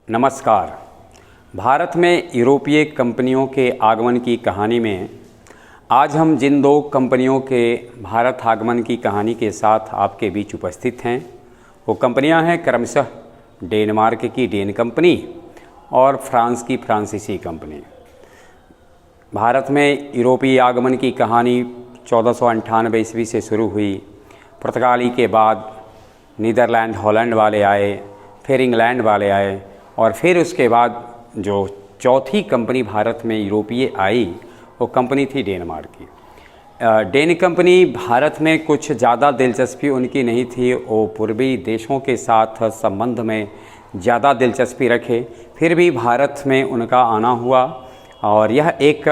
नमस्कार। भारत में यूरोपीय कंपनियों के आगमन की कहानी में आज हम जिन दो कंपनियों के भारत आगमन की कहानी के साथ आपके बीच उपस्थित हैं वो कंपनियां हैं क्रमशः डेनमार्क की डेन कंपनी और फ्रांस की फ्रांसीसी कंपनी। भारत में यूरोपीय आगमन की कहानी 1498 ईस्वी से शुरू हुई। पुर्तगाली के बाद नीदरलैंड हॉलैंड वाले आए, फिर इंग्लैंड वाले आए और फिर उसके बाद जो चौथी कंपनी भारत में यूरोपीय आई वो कंपनी थी डेनमार्क की। डेन कंपनी भारत में कुछ ज़्यादा दिलचस्पी उनकी नहीं थी। वो पूर्वी देशों के साथ संबंध में ज़्यादा दिलचस्पी रखे, फिर भी भारत में उनका आना हुआ। और यह एक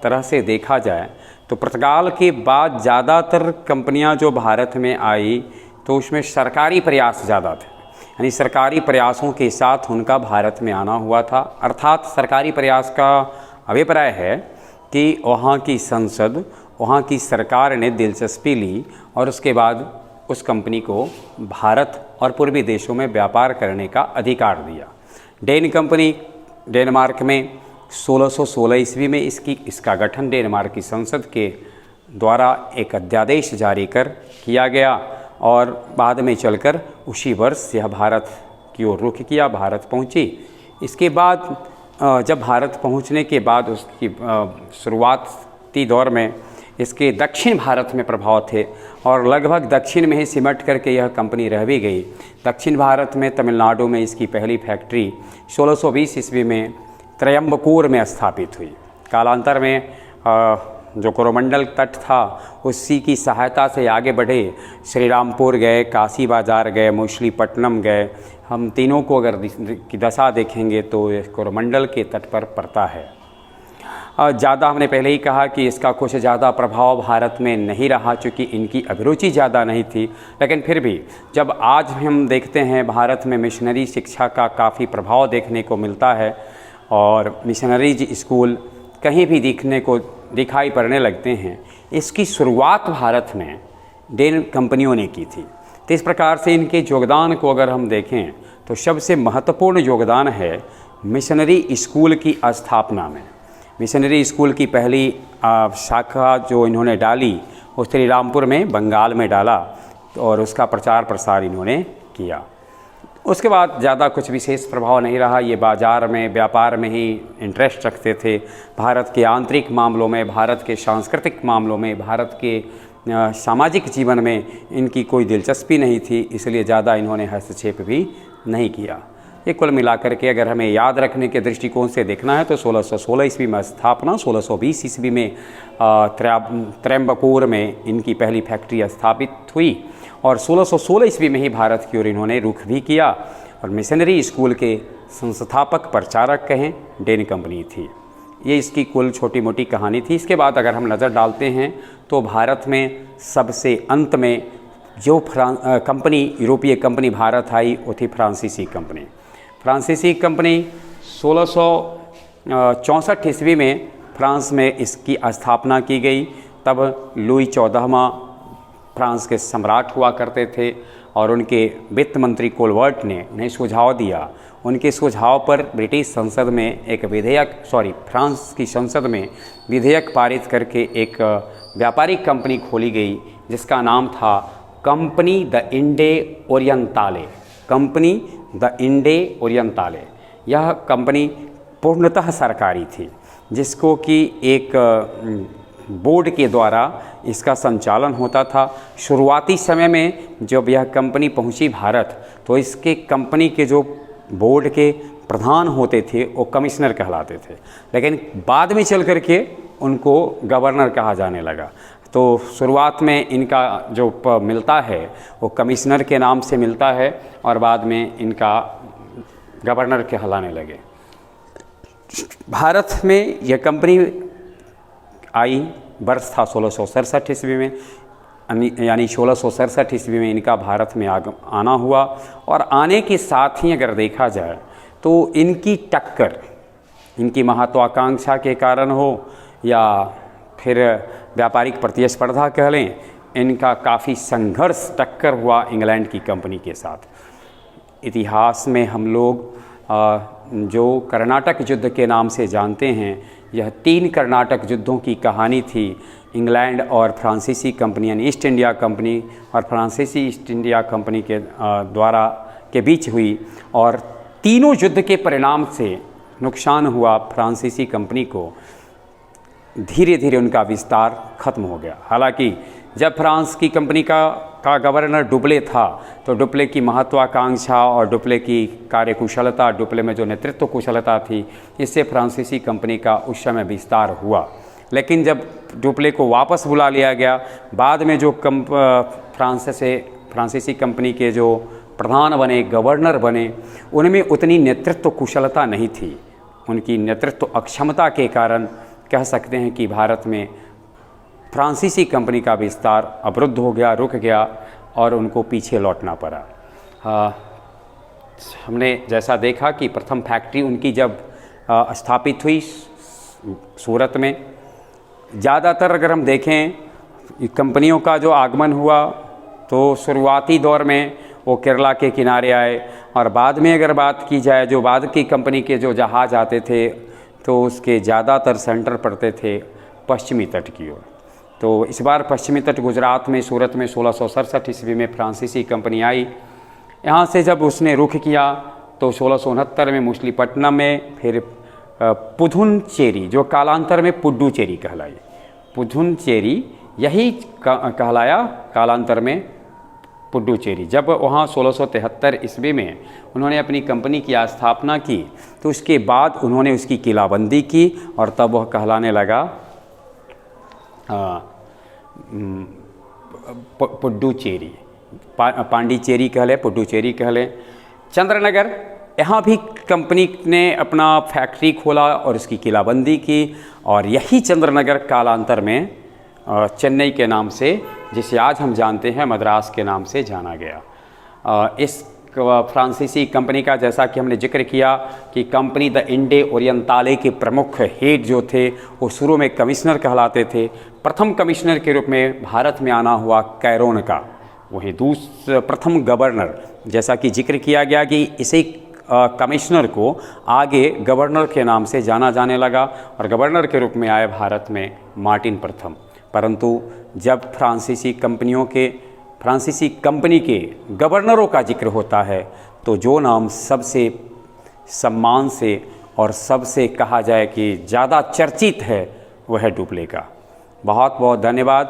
तरह से देखा जाए तो पुर्तगाल के बाद ज़्यादातर कंपनियां जो भारत में आई तो उसमें सरकारी प्रयास ज़्यादा थे, यानी सरकारी प्रयासों के साथ उनका भारत में आना हुआ था। अर्थात सरकारी प्रयास का अभिप्राय है कि वहाँ की संसद, वहाँ की सरकार ने दिलचस्पी ली और उसके बाद उस कंपनी को भारत और पूर्वी देशों में व्यापार करने का अधिकार दिया। डेन कंपनी डेनमार्क में 1616 ईस्वी में इसका गठन डेनमार्क की संसद के द्वारा एक अध्यादेश जारी कर किया गया और बाद में चलकर उसी वर्ष यह भारत की ओर रुख किया, भारत पहुंची। इसके बाद जब भारत पहुंचने के बाद उसकी शुरुआती दौर में इसके दक्षिण भारत में प्रभाव थे और लगभग दक्षिण में ही सिमट करके यह कंपनी रह भी गई। दक्षिण भारत में तमिलनाडु में इसकी पहली फैक्ट्री 1620 ईस्वी में त्रयंबकूर में स्थापित हुई। कालांतर में जो कोरोमंडल तट था उसी की सहायता से आगे बढ़े, श्रीरामपुर गए, काशी बाजार गए, मछलीपट्टनम गए। हम तीनों को अगर की दशा देखेंगे तो कोरोमंडल के तट पर पड़ता है। ज़्यादा हमने पहले ही कहा कि इसका कुछ ज़्यादा प्रभाव भारत में नहीं रहा चूँकि इनकी अभिरुचि ज़्यादा नहीं थी। लेकिन फिर भी जब आज हम देखते हैं भारत में मिशनरी शिक्षा का काफ़ी प्रभाव देखने को मिलता है और मिशनरीज स्कूल कहीं भी दिखाई पड़ने लगते हैं। इसकी शुरुआत भारत में डेन कंपनियों ने की थी। तो इस प्रकार से इनके योगदान को अगर हम देखें तो सबसे महत्वपूर्ण योगदान है मिशनरी स्कूल की स्थापना में। मिशनरी स्कूल की पहली शाखा जो इन्होंने डाली वो श्रीरामपुर में बंगाल में डाला और उसका प्रचार प्रसार इन्होंने किया। उसके बाद ज़्यादा कुछ विशेष प्रभाव नहीं रहा। ये बाज़ार में, व्यापार में ही इंटरेस्ट रखते थे। भारत के आंतरिक मामलों में, भारत के सांस्कृतिक मामलों में, भारत के सामाजिक जीवन में इनकी कोई दिलचस्पी नहीं थी, इसलिए ज़्यादा इन्होंने हस्तक्षेप भी नहीं किया। ये कुल मिलाकर के अगर हमें याद रखने के दृष्टिकोण से देखना है तो 1616 ईस्वी में स्थापना, 1620 ईस्वी में त्रयंबकूर में इनकी पहली फैक्ट्री स्थापित हुई और 1616 ईस्वी में ही भारत की ओर इन्होंने रुख भी किया और मिशनरी स्कूल के संस्थापक प्रचारक कहें डेन कंपनी थी। ये इसकी कुल छोटी मोटी कहानी थी। इसके बाद अगर हम नज़र डालते हैं तो भारत में सबसे अंत में जो कंपनी यूरोपीय कंपनी भारत आई वो थी फ्रांसीसी कंपनी। फ्रांसीसी कंपनी 1664 ईस्वी में फ्रांस में इसकी स्थापना की गई। तब लुई 14वां फ्रांस के सम्राट हुआ करते थे और उनके वित्त मंत्री कोलवर्ट ने उन्हें सुझाव दिया। उनके सुझाव पर ब्रिटिश संसद में एक फ्रांस की संसद में विधेयक पारित करके एक व्यापारिक कंपनी खोली गई जिसका नाम था कंपनी द इंडे ओरिएंटाले। कंपनी द इंडे ओरिएंटाले यह कंपनी पूर्णतः सरकारी थी, जिसको कि एक बोर्ड के द्वारा इसका संचालन होता था। शुरुआती समय में जब यह कंपनी पहुंची भारत तो इसके कंपनी के जो बोर्ड के प्रधान होते थे वो कमिश्नर कहलाते थे, लेकिन बाद में चल कर के उनको गवर्नर कहा जाने लगा। तो शुरुआत में इनका जो मिलता है वो कमिश्नर के नाम से मिलता है और बाद में इनका गवर्नर कहलाने लगे। भारत में यह कंपनी आई, वर्ष था 1667 ईस्वी में, यानी 1667 ईस्वी में इनका भारत में आना हुआ। और आने के साथ ही अगर देखा जाए तो इनकी टक्कर, इनकी महत्वाकांक्षा के कारण हो या फिर व्यापारिक प्रतिस्पर्धा कह लें, इनका काफ़ी संघर्ष टक्कर हुआ इंग्लैंड की कंपनी के साथ। इतिहास में हम लोग जो कर्नाटक युद्ध के नाम से जानते हैं, यह 3 कर्नाटक युद्धों की कहानी थी। इंग्लैंड और फ्रांसीसी कंपनी यानी ईस्ट इंडिया कंपनी और फ्रांसीसी ईस्ट इंडिया कंपनी के बीच हुई, और तीनों युद्ध के परिणाम से नुकसान हुआ फ्रांसीसी कंपनी को। धीरे धीरे उनका विस्तार खत्म हो गया। हालांकि जब फ्रांस की कंपनी का गवर्नर डुप्ले था, तो डुप्ले की महत्वाकांक्षा और डुप्ले की कार्यकुशलता, डुप्ले में जो नेतृत्व कुशलता थी, इससे फ्रांसीसी कंपनी का उस समय विस्तार हुआ। लेकिन जब डुप्ले को वापस बुला लिया गया, बाद में जो फ्रांसीसी कंपनी के जो प्रधान बने, गवर्नर बने, उनमें उतनी नेतृत्व कुशलता नहीं थी। उनकी नेतृत्व अक्षमता के कारण कह सकते हैं कि भारत में फ्रांसीसी कंपनी का विस्तार अवरुद्ध हो गया, रुक गया और उनको पीछे लौटना पड़ा। हमने जैसा देखा कि प्रथम फैक्ट्री उनकी जब स्थापित हुई सूरत में, ज़्यादातर अगर हम देखें कंपनियों का जो आगमन हुआ तो शुरुआती दौर में वो केरला के किनारे आए, और बाद में अगर बात की जाए जो बाद की कंपनी के जो जहाज़ आते थे तो उसके ज़्यादातर सेंटर पड़ते थे पश्चिमी तट की ओर। तो इस बार पश्चिमी तट गुजरात में सूरत में 1667 ईस्वी में फ्रांसीसी कंपनी आई। यहाँ से जब उसने रुख किया तो 1669 में मछलीपट्टनम में, फिर पुदुचेरी जो कालांतर में पुडुचेरी कहलाई, पुदुचेरी यही कहलाया कालांतर में पुडुचेरी। जब वहाँ 1673 ईस्वी में उन्होंने अपनी कंपनी की स्थापना की, तो उसके बाद उन्होंने उसकी किलाबंदी की और तब वह कहलाने लगा पुडुचेरी। पांडिचेरी कह लें, पुडुचेरी कह लें। चंद्रनगर, यहाँ भी कंपनी ने अपना फैक्ट्री खोला और उसकी किलाबंदी की, और यही चंद्रनगर कालांतर में चेन्नई के नाम से, जिसे आज हम जानते हैं मद्रास के नाम से जाना गया। इस फ्रांसीसी कंपनी का जैसा कि हमने जिक्र किया कि कंपनी द इंडे ओरिएंताले के प्रमुख हेड जो थे वो शुरू में कमिश्नर कहलाते थे। प्रथम कमिश्नर के रूप में भारत में आना हुआ कैरोन का, वहीं प्रथम गवर्नर, जैसा कि जिक्र किया गया कि इसी कमिश्नर को आगे गवर्नर के नाम से जाना जाने लगा, और गवर्नर के रूप में आए भारत में मार्टिन प्रथम। परंतु जब फ्रांसीसी कंपनी के गवर्नरों का जिक्र होता है तो जो नाम सबसे सम्मान से और सबसे कहा जाए कि ज़्यादा चर्चित है वह है डुप्ले का। बहुत बहुत धन्यवाद।